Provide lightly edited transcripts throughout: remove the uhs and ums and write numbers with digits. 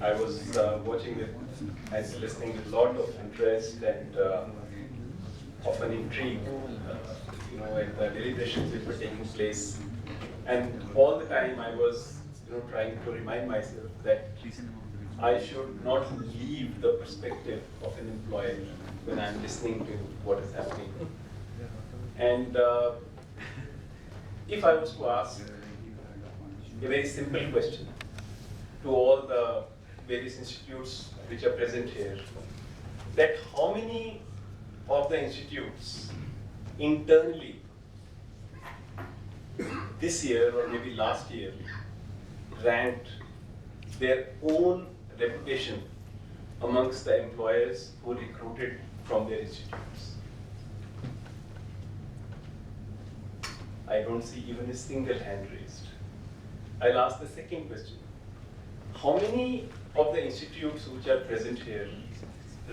I was watching it and listening with a lot of interest and often intrigue, at the deliberations which were taking place. And all the time I was, trying to remind myself that I should not leave the perspective of an employer when I'm listening to what is happening. And if I was to ask a very simple question to all the various institutes which are present here, that how many of the institutes internally this year or maybe last year ranked their own reputation amongst the employers who recruited from their institutes? I don't see even a single hand raised. I'll ask the second question. How many of the institutes which are present here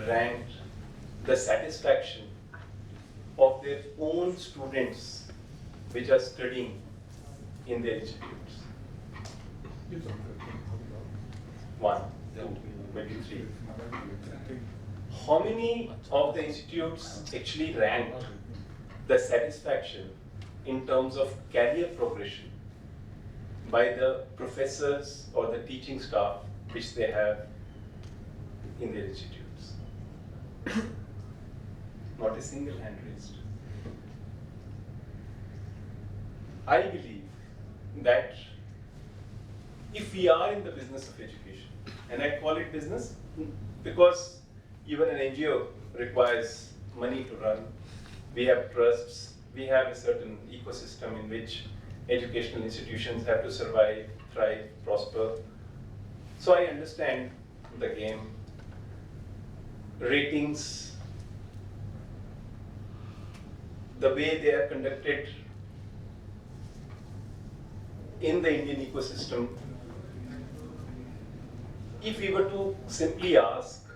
ranked the satisfaction of their own students which are studying in their institutes? One, two, maybe three. How many of the institutes actually ranked the satisfaction in terms of career progression by the professors or the teaching staff which they have in their institutes? Not a single hand raised. I believe that if we are in the business of education, and I call it business because even an NGO requires money to run, we have trusts, we have a certain ecosystem in which educational institutions have to survive, thrive, prosper. So I understand the game. Ratings, the way they are conducted in the Indian ecosystem. If we were to simply ask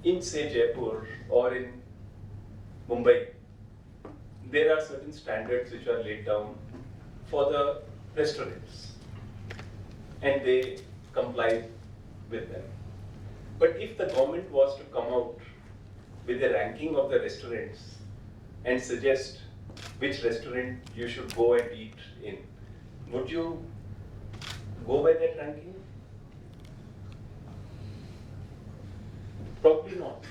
in, say, Jaipur or in Mumbai, there are certain standards which are laid down for the restaurants, and they comply with them. But if the government was to come out with a ranking of the restaurants and suggest which restaurant you should go and eat in, would you go by that ranking? Probably not.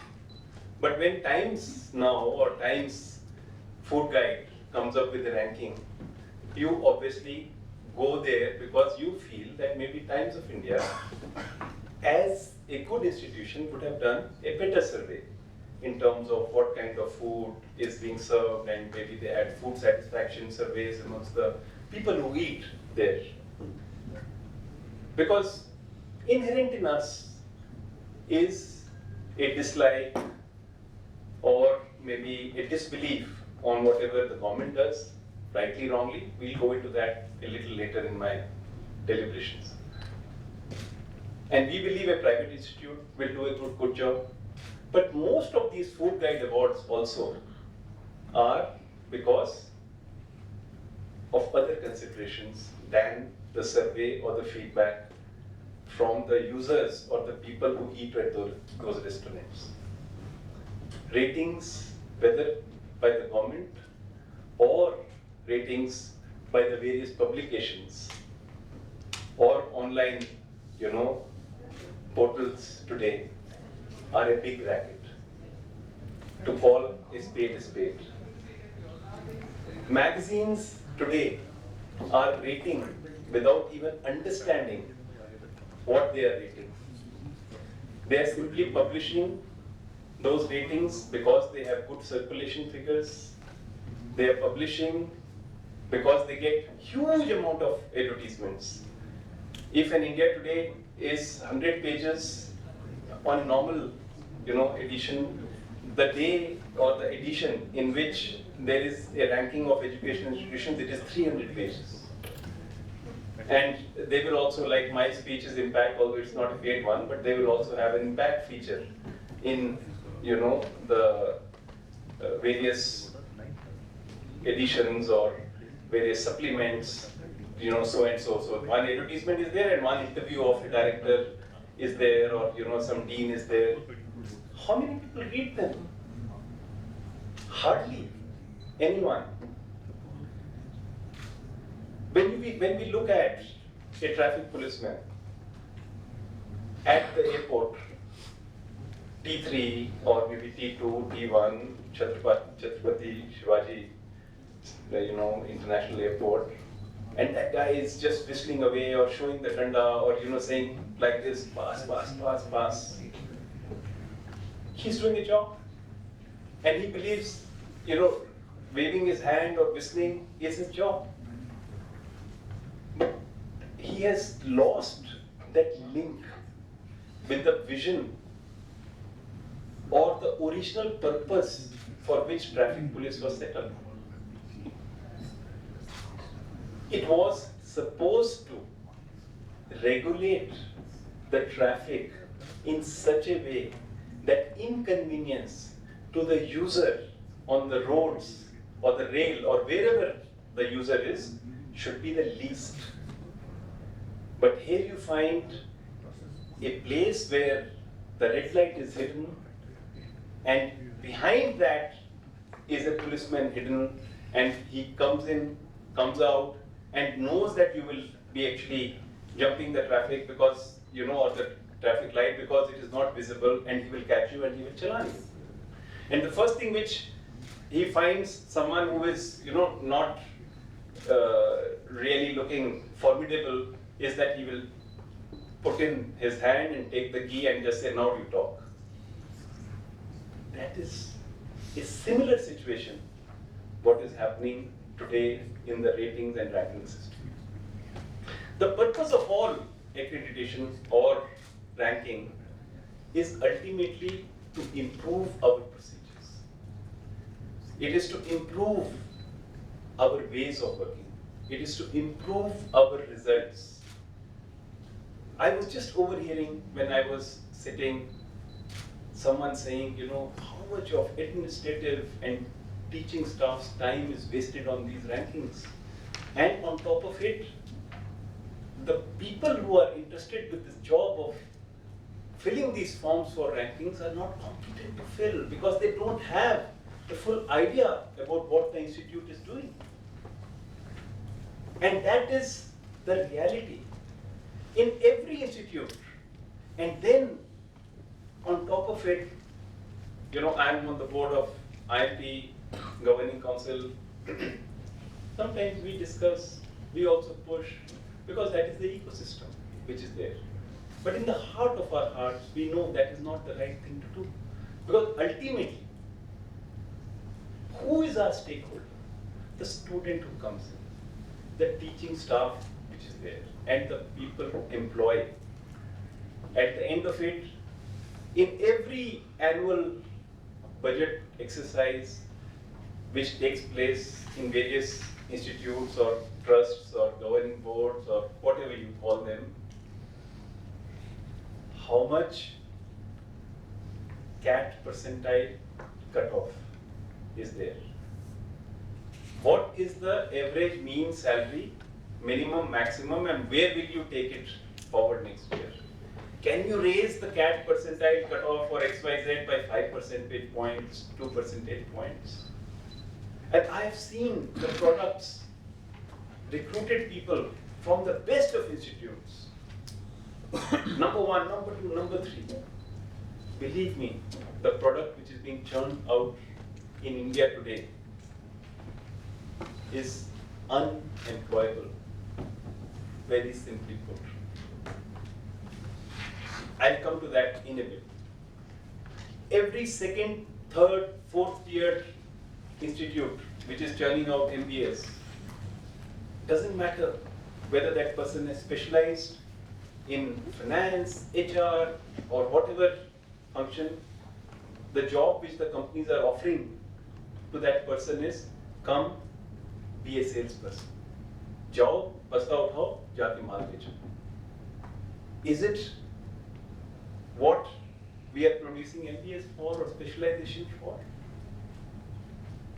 But when Times Now or Times Food Guide comes up with a ranking, you obviously go there because you feel that maybe Times of India, as a good institution, would have done a better survey in terms of what kind of food is being served, and maybe they had food satisfaction surveys amongst the people who eat there. Because inherent in us is a dislike or maybe a disbelief on whatever the government does, rightly, wrongly. We'll go into that a little later in my deliberations. And we believe a private institute will do a good job. But most of these food guide awards also are because of other considerations than the survey or the feedback from the users or the people who eat at those restaurants. Ratings, whether by the government or ratings by the various publications or online, portals today, are a big racket. To call a spade. Magazines today are rating without even understanding what they are rating. They are simply publishing those ratings because they have good circulation figures. They are publishing because they get huge amount of advertisements. If an India Today is 100 pages on a normal, edition, the day or the edition in which there is a ranking of educational institutions, it is 300 pages. And they will also, like my speech's impact, although it's not a paid one, but they will also have an impact feature in, the various editions or various supplements so and so. So one advertisement is there and one interview of a director is there, or some dean is there. How many people read them? Hardly anyone. When we look at a traffic policeman at the airport, T3 or maybe T2, T1, Chhatrapati Shivaji, international airport, and that guy is just whistling away or showing the danda or saying like this, pass, pass, pass, pass. He's doing a job, and he believes, waving his hand or whistling is his job. But he has lost that link with the vision or the original purpose for which traffic police was set up. It was supposed to regulate the traffic in such a way that inconvenience to the user on the roads or the rail or wherever the user is should be the least. But here you find a place where the red light is hidden, and behind that is a policeman hidden, and he comes in, comes out, and knows that you will be actually jumping the traffic because, or the traffic light because it is not visible, and he will catch you and he will challan you. And the first thing which he finds someone who is, not really looking formidable is that he will put in his hand and take the key and just say, now you talk. That is a similar situation, what is happening today in the ratings and ranking system. The purpose of all accreditation or ranking is ultimately to improve our procedures. It is to improve our ways of working. It is to improve our results. I was just overhearing when I was sitting, someone saying, how much of administrative and teaching staff's time is wasted on these rankings. And on top of it, the people who are interested with this job of filling these forms for rankings are not competent to fill because they don't have the full idea about what the institute is doing. And that is the reality in every institute. And then on top of it, I'm on the board of IIT Governing Council. Sometimes we discuss, we also push, because that is the ecosystem which is there. But in the heart of our hearts, we know that is not the right thing to do. Because ultimately, who is our stakeholder? The student who comes in, the teaching staff which is there, and the people who employ. At the end of it, in every annual budget exercise which takes place in various institutes or trusts or governing boards or whatever you call them, how much CAT percentile cutoff is there? What is the average mean salary, minimum, maximum, and where will you take it forward next year? Can you raise the CAT percentile cutoff for XYZ by 5 percentage points, 2 percentage points? And I have seen the products, recruited people from the best of institutes. Number one, number two, number three. Believe me, the product which is being churned out in India today is unemployable, very simply put. I'll come to that in a bit. Every second, third, fourth year institute which is churning out MBAs, doesn't matter whether that person is specialized in finance, HR, or whatever function, the job which the companies are offering to that person is come be a salesperson. Jao, basta uthao, jaake maal becho. Is it what we are producing MBAs for or specialization for?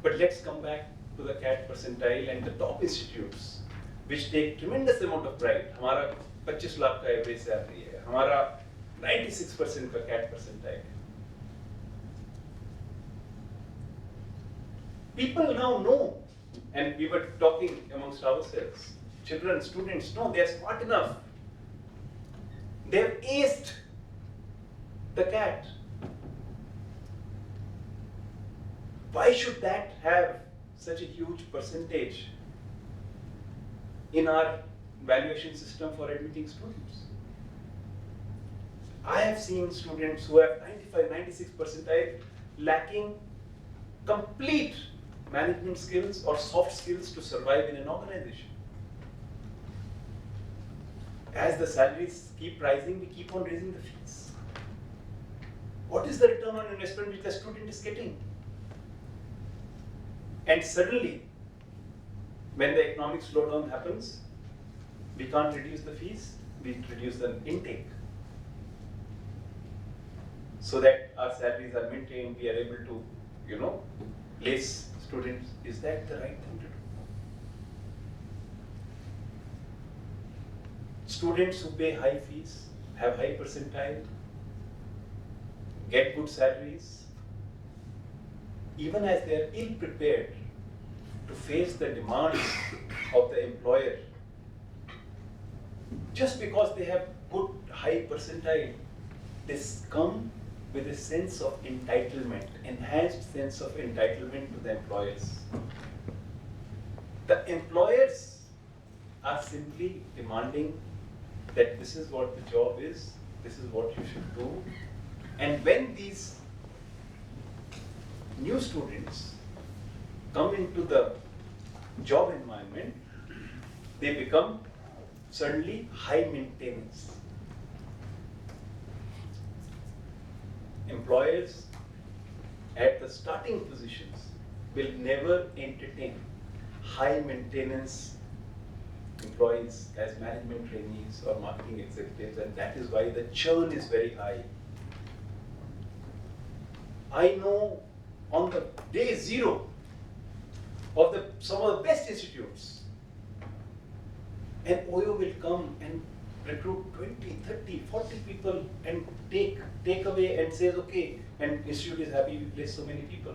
But let's come back to the CAT percentile and the top institutes. which take tremendous amount of pride. हमारा 25 लाख का average salary है, हमारा 96% का cat percentile है. People now know, and we were talking amongst ourselves, children, students know they are smart enough. They have aced the CAT. Why should that have such a huge percentage in our valuation system for admitting students? I have seen students who have 95, 96 percentile lacking complete management skills or soft skills to survive in an organization. As the salaries keep rising, we keep on raising the fees. What is the return on investment which the student is getting? And suddenly, when the economic slowdown happens, we can't reduce the fees, we reduce the intake. So that our salaries are maintained, we are able to, place students. Is that the right thing to do? Students who pay high fees, have high percentile, get good salaries, even as they are ill prepared to face the demands of the employer, just because they have good high percentile, they come with a sense of entitlement, enhanced sense of entitlement to the employers. The employers are simply demanding that this is what the job is, this is what you should do. And when these new students come into the job environment, they become suddenly high maintenance. Employers at the starting positions will never entertain high maintenance employees as management trainees or marketing executives, and that is why the churn is very high. I know on the day zero of some of the best institutes, an OYO will come and recruit 20, 30, 40 people and take away and says, okay, and institute is happy we place so many people.